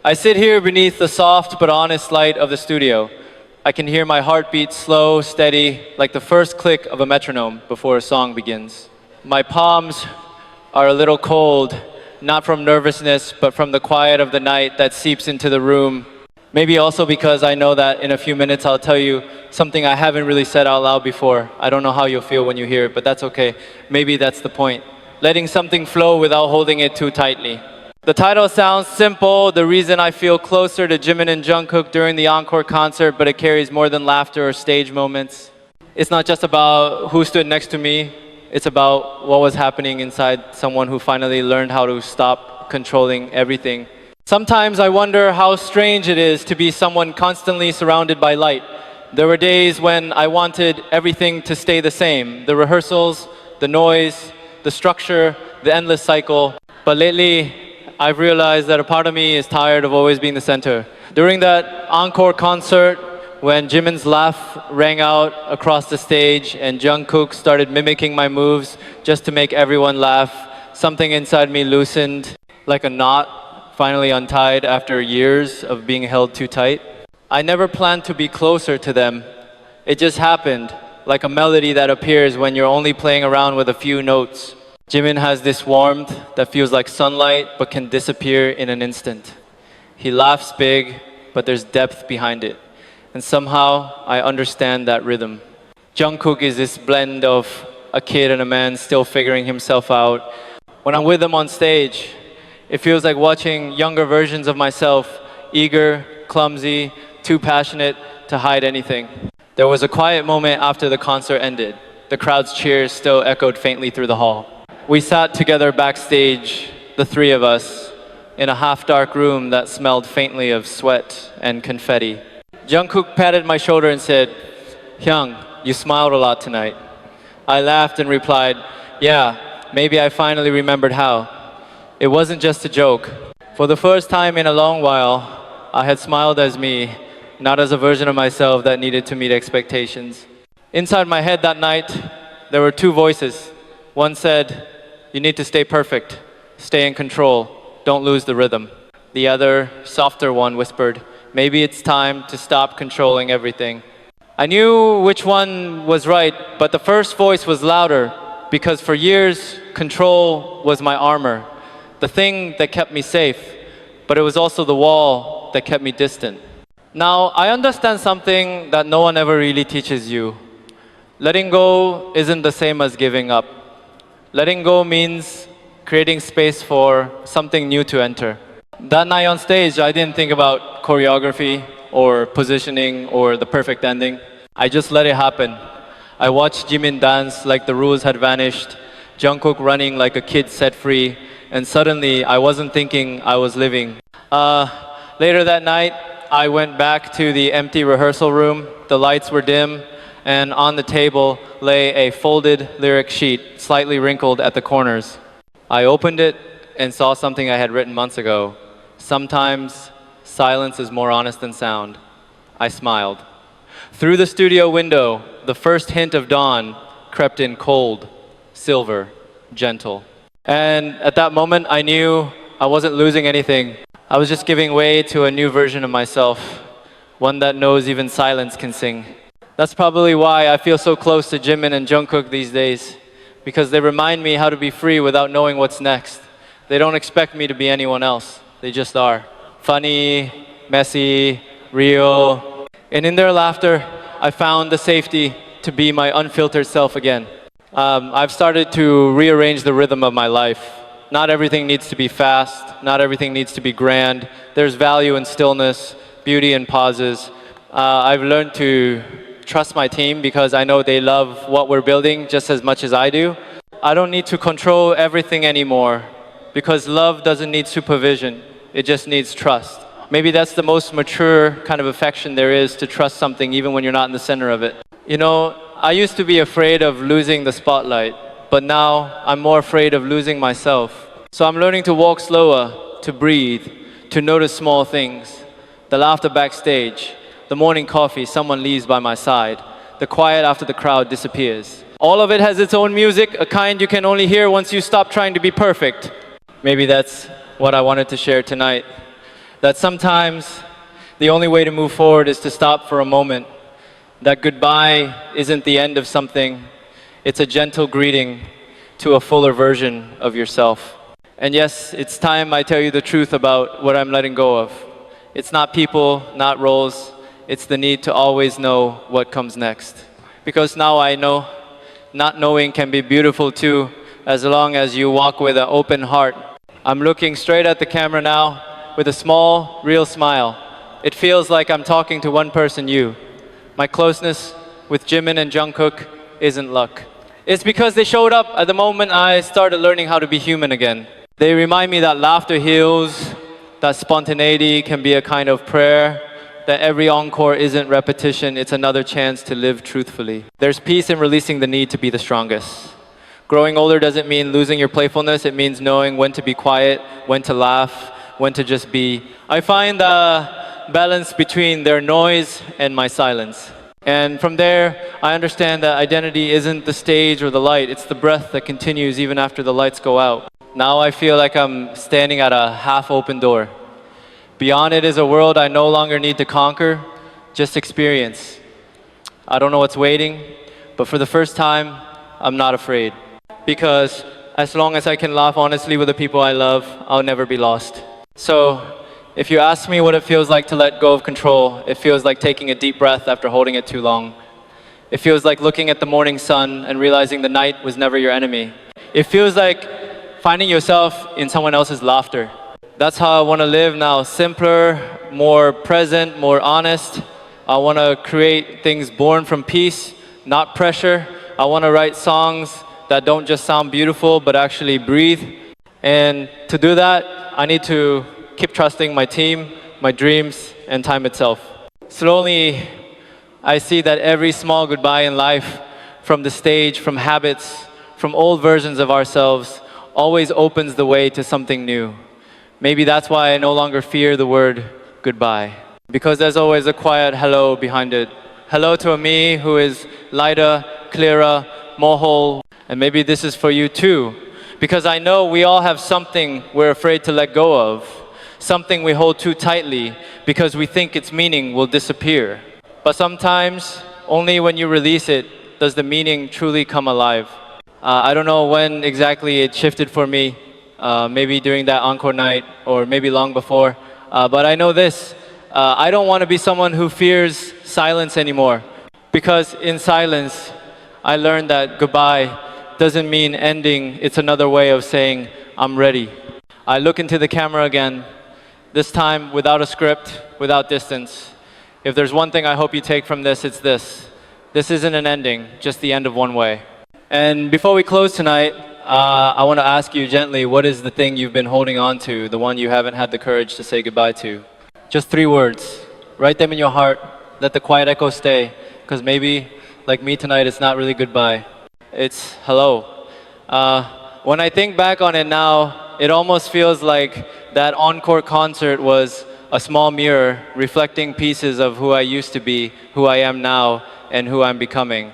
I sit here beneath the soft but honest light of the studio. I can hear my heartbeat slow, steady, like the first click of a metronome before a song begins. My palms are a little cold, not from nervousness, but from the quiet of the night that seeps into the room. Maybe also because I know that in a few minutes I'll tell you something I haven't really said out loud before. I don't know how you'll feel when you hear it, but that's okay. Maybe that's the point. Letting something flow without holding it too tightly. The title sounds simple, the reason I feel closer to Jimin and Jungkook during the encore concert, but it carries more than laughter or stage moments. It's not just about who stood next to me, it's about what was happening inside someone who finally learned how to stop controlling everything. Sometimes I wonder how strange it is to be someone constantly surrounded by light. There were days when I wanted everything to stay the same, the rehearsals, the noise, the structure, the endless cycle. But lately, I've realized that a part of me is tired of always being the center. During that encore concert, when Jimin's laugh rang out across the stage and Jungkook started mimicking my moves just to make everyone laugh, something inside me loosened like a knot finally untied after years of being held too tight. I never planned to be closer to them. It just happened, like a melody that appears when you're only playing around with a few notes. Jimin has this warmth that feels like sunlight but can disappear in an instant. He laughs big, but there's depth behind it. And somehow, I understand that rhythm. Jungkook is this blend of a kid and a man still figuring himself out. When I'm with him on stage, it feels like watching younger versions of myself, eager, clumsy, too passionate to hide anything. There was a quiet moment after the concert ended. The crowd's cheers still echoed faintly through the hall. We sat together backstage, the three of us, in a half-dark room that smelled faintly of sweat and confetti. Jungkook patted my shoulder and said, "Hyung, you smiled a lot tonight." I laughed and replied, "Yeah, maybe I finally remembered how." It wasn't just a joke. For the first time in a long while, I had smiled as me, not as a version of myself that needed to meet expectations. Inside my head that night, there were two voices. One said, "You need to stay perfect, stay in control, don't lose the rhythm." The other, softer one whispered, "Maybe it's time to stop controlling everything." I knew which one was right, but the first voice was louder because for years, control was my armor, the thing that kept me safe, but it was also the wall that kept me distant. Now, I understand something that no one ever really teaches you. Letting go isn't the same as giving up. Letting go means creating space for something new to enter. That night on stage, I didn't think about choreography or positioning or the perfect ending. I just let it happen. I watched Jimin dance like the rules had vanished, Jungkook running like a kid set free, and suddenly I wasn't thinking, I was living. Later that night, I went back to the empty rehearsal room. The lights were dim, and on the table lay a folded lyric sheet, slightly wrinkled at the corners. I opened it and saw something I had written months ago. Sometimes silence is more honest than sound. I smiled. Through the studio window, the first hint of dawn crept in cold, silver, gentle. And at that moment, I knew I wasn't losing anything. I was just giving way to a new version of myself, one that knows even silence can sing. That's probably why I feel so close to Jimin and Jungkook these days, because they remind me how to be free without knowing what's next. They don't expect me to be anyone else. They just are. Funny, messy, real. And in their laughter, I found the safety to be my unfiltered self again. I've started to rearrange the rhythm of my life. Not everything needs to be fast. Not everything needs to be grand. There's value in stillness, beauty in pauses. I've learned to trust my team because I know they love what we're building just as much as I do. I don't need to control everything anymore because love doesn't need supervision. It just needs trust. Maybe that's the most mature kind of affection there is, to trust something even when you're not in the center of it. You know, I used to be afraid of losing the spotlight, but now I'm more afraid of losing myself. So I'm learning to walk slower, to breathe, to notice small things. The laughter backstage, the morning coffee someone leaves by my side, the quiet after the crowd disappears. All of it has its own music, a kind you can only hear once you stop trying to be perfect. Maybe that's what I wanted to share tonight. That sometimes the only way to move forward is to stop for a moment. That goodbye isn't the end of something, it's a gentle greeting to a fuller version of yourself. And yes, it's time I tell you the truth about what I'm letting go of. It's not people, not roles, it's the need to always know what comes next. Because now I know not knowing can be beautiful too, as long as you walk with an open heart. I'm looking straight at the camera now with a small, real smile. It feels like I'm talking to one person, you. My closeness with Jimin and Jungkook isn't luck. It's because they showed up at the moment I started learning how to be human again. They remind me that laughter heals, that spontaneity can be a kind of prayer, that every encore isn't repetition, it's another chance to live truthfully. There's peace in releasing the need to be the strongest. Growing older doesn't mean losing your playfulness, it means knowing when to be quiet, when to laugh, when to just be. I find a balance between their noise and my silence. And from there, I understand that identity isn't the stage or the light, it's the breath that continues even after the lights go out. Now I feel like I'm standing at a half-open door. Beyond it is a world I no longer need to conquer, just experience. I don't know what's waiting, but for the first time, I'm not afraid. Because as long as I can laugh honestly with the people I love, I'll never be lost. So, if you ask me what it feels like to let go of control, it feels like taking a deep breath after holding it too long. It feels like looking at the morning sun and realizing the night was never your enemy. It feels like finding yourself in someone else's laughter. That's how I want to live now, simpler, more present, more honest. I want to create things born from peace, not pressure. I want to write songs that don't just sound beautiful, but actually breathe. And to do that, I need to keep trusting my team, my dreams, and time itself. Slowly, I see that every small goodbye in life, from the stage, from habits, from old versions of ourselves, always opens the way to something new. Maybe that's why I no longer fear the word goodbye. Because there's always a quiet hello behind it. Hello to a me who is lighter, clearer, more whole. And maybe this is for you too. Because I know we all have something we're afraid to let go of. Something we hold too tightly because we think its meaning will disappear. But sometimes, only when you release it, does the meaning truly come alive. I don't know when exactly it shifted for me. Maybe during that encore night or maybe long before. But I know this, I don't want to be someone who fears silence anymore. Because in silence, I learned that goodbye doesn't mean ending, it's another way of saying, I'm ready. I look into the camera again, this time without a script, without distance. If there's one thing I hope you take from this, it's this. This isn't an ending, just the end of one way. And before we close tonight, I want to ask you gently, what is the thing you've been holding on to, the one you haven't had the courage to say goodbye to? Just 3 words. Write them in your heart. Let the quiet echo stay. Because maybe, like me tonight, it's not really goodbye. It's hello. When I think back on it now, it almost feels like that encore concert was a small mirror reflecting pieces of who I used to be, who I am now, and who I'm becoming.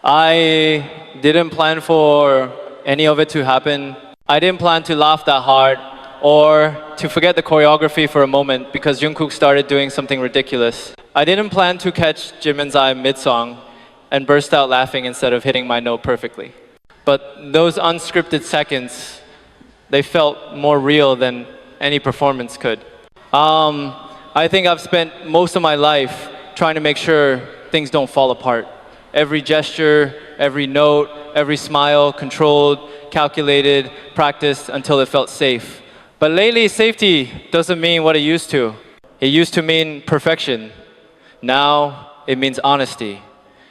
I didn't plan for any of it to happen. I didn't plan to laugh that hard or to forget the choreography for a moment because Jungkook started doing something ridiculous. I didn't plan to catch Jimin's eye mid-song and burst out laughing instead of hitting my note perfectly. But those unscripted seconds, they felt more real than any performance could. I think I've spent most of my life trying to make sure things don't fall apart. Every gesture, every note, every smile, controlled, calculated, practiced until it felt safe. But lately, safety doesn't mean what it used to. It used to mean perfection. Now, it means honesty.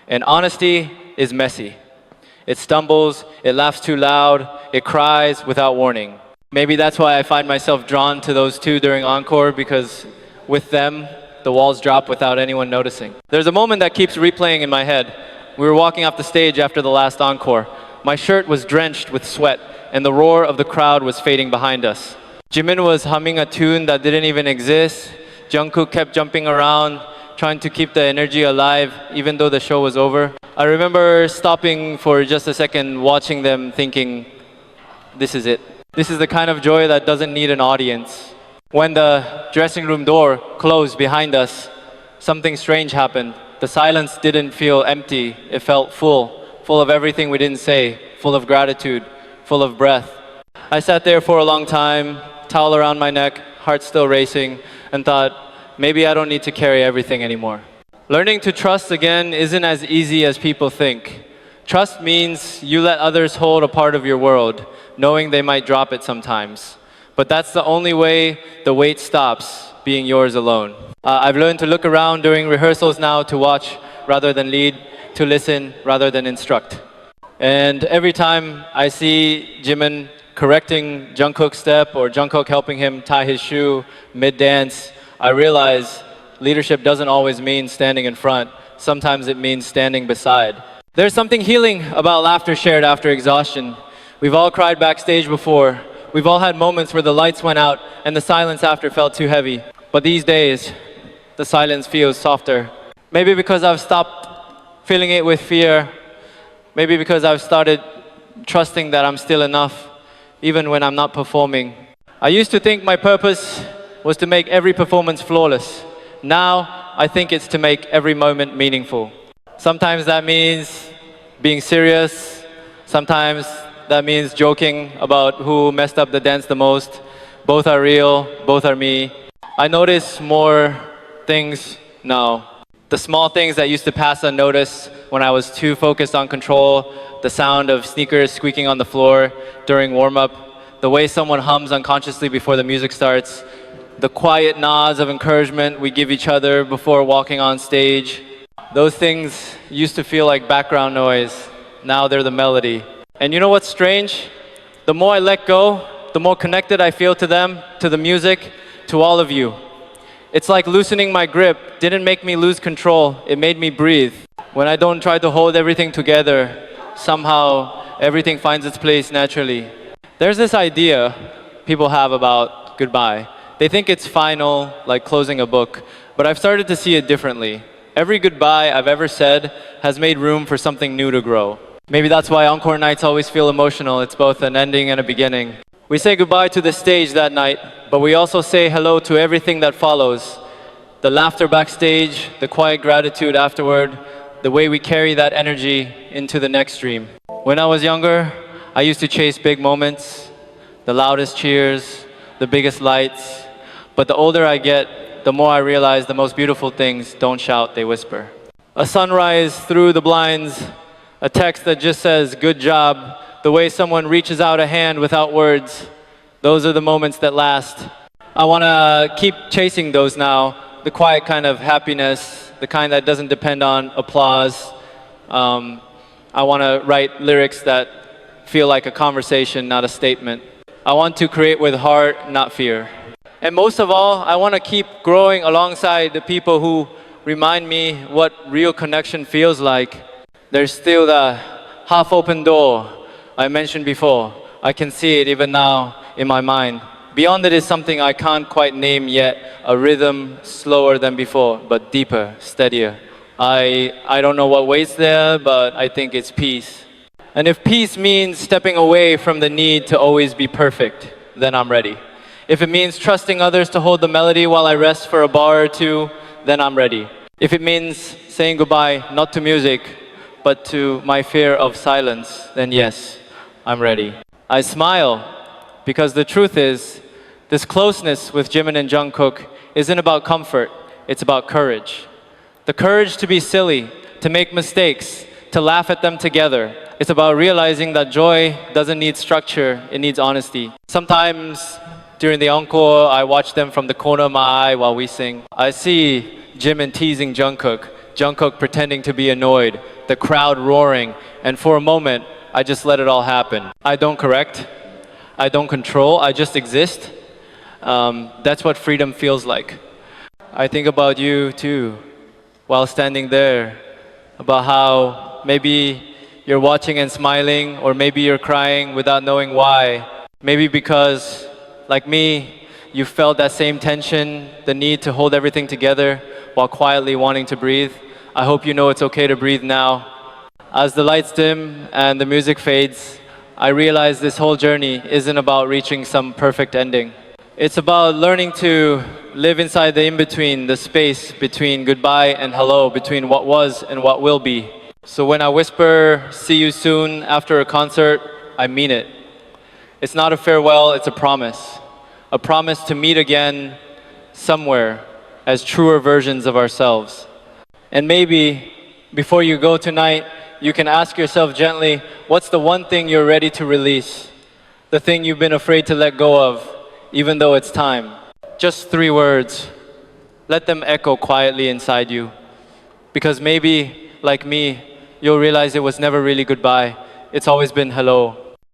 And honesty is messy. It stumbles, it laughs too loud, it cries without warning. Maybe that's why I find myself drawn to those two during encore, because with them, the walls drop without anyone noticing. There's a moment that keeps replaying in my head. We were walking off the stage after the last encore. My shirt was drenched with sweat, and the roar of the crowd was fading behind us. Jimin was humming a tune that didn't even exist. Jungkook kept jumping around, trying to keep the energy alive, even though the show was over. I remember stopping for just a second, watching them, thinking, this is it. This is the kind of joy that doesn't need an audience. When the dressing room door closed behind us, something strange happened. The silence didn't feel empty, it felt full, full of everything we didn't say, full of gratitude, full of breath. I sat there for a long time, towel around my neck, heart still racing, and thought, maybe I don't need to carry everything anymore. Learning to trust again isn't as easy as people think. Trust means you let others hold a part of your world, knowing they might drop it sometimes. But that's the only way the weight stops being yours alone. I've learned to look around during rehearsals now to watch rather than lead, to listen rather than instruct. And every time I see Jimin correcting Jungkook's step or Jungkook helping him tie his shoe mid-dance, I realize leadership doesn't always mean standing in front. Sometimes it means standing beside. There's something healing about laughter shared after exhaustion. We've all cried backstage before. We've all had moments where the lights went out and the silence after felt too heavy. But these days, the silence feels softer. Maybe because I've stopped filling it with fear. Maybe because I've started trusting that I'm still enough, even when I'm not performing. I used to think my purpose was to make every performance flawless. Now, I think it's to make every moment meaningful. Sometimes that means being serious. Sometimes that means joking about who messed up the dance the most. Both are real, both are me. I notice more things now. The small things that used to pass unnoticed when I was too focused on control, the sound of sneakers squeaking on the floor during warm-up, the way someone hums unconsciously before the music starts, the quiet nods of encouragement we give each other before walking on stage. Those things used to feel like background noise. Now they're the melody. And you know what's strange? The more I let go, the more connected I feel to them, to the music, to all of you. It's like loosening my grip didn't make me lose control, it made me breathe. When I don't try to hold everything together, somehow everything finds its place naturally. There's this idea people have about goodbye. They think it's final, like closing a book, but I've started to see it differently. Every goodbye I've ever said has made room for something new to grow. Maybe that's why encore nights always feel emotional. It's both an ending and a beginning. We say goodbye to the stage that night, but we also say hello to everything that follows. The laughter backstage, the quiet gratitude afterward, the way we carry that energy into the next dream. When I was younger, I used to chase big moments, the loudest cheers, the biggest lights. But the older I get, the more I realize the most beautiful things don't shout, they whisper. A sunrise through the blinds, a text that just says, good job, the way someone reaches out a hand without words. Those are the moments that last. I want to keep chasing those now, the quiet kind of happiness, the kind that doesn't depend on applause. I want to write lyrics that feel like a conversation, not a statement. I want to create with heart, not fear. And most of all, I want to keep growing alongside the people who remind me what real connection feels like. There's still the half-open door I mentioned before. I can see it even now in my mind. Beyond it is something I can't quite name yet, a rhythm slower than before, but deeper, steadier. I don't know what waits there, but I think it's peace. And if peace means stepping away from the need to always be perfect, then I'm ready. If it means trusting others to hold the melody while I rest for a bar or two, then I'm ready. If it means saying goodbye, not to music, but to my fear of silence, then yes, I'm ready. I smile because the truth is, this closeness with Jimin and Jungkook isn't about comfort, it's about courage. The courage to be silly, to make mistakes, to laugh at them together. It's about realizing that joy doesn't need structure, it needs honesty. Sometimes during the encore, I watch them from the corner of my eye while we sing. I see Jimin teasing Jungkook, Jungkook pretending to be annoyed, the crowd roaring, and for a moment, I just let it all happen. I don't correct, I don't control, I just exist. That's what freedom feels like. I think about you too, while standing there, about how maybe you're watching and smiling, or maybe you're crying without knowing why. Maybe because, like me, you felt that same tension, the need to hold everything together while quietly wanting to breathe. I hope you know it's okay to breathe now. As the lights dim and the music fades, I realize this whole journey isn't about reaching some perfect ending. It's about learning to live inside the in-between, the space between goodbye and hello, between what was and what will be. So when I whisper, see you soon after a concert, I mean it. It's not a farewell, it's a promise. A promise to meet again somewhere as truer versions of ourselves. And maybe before you go tonight, you can ask yourself gently, what's the one thing you're ready to release? The thing you've been afraid to let go of, even though it's time. Just 3 words. Let them echo quietly inside you. Because maybe, like me, you'll realize it was never really goodbye. It's always been hello.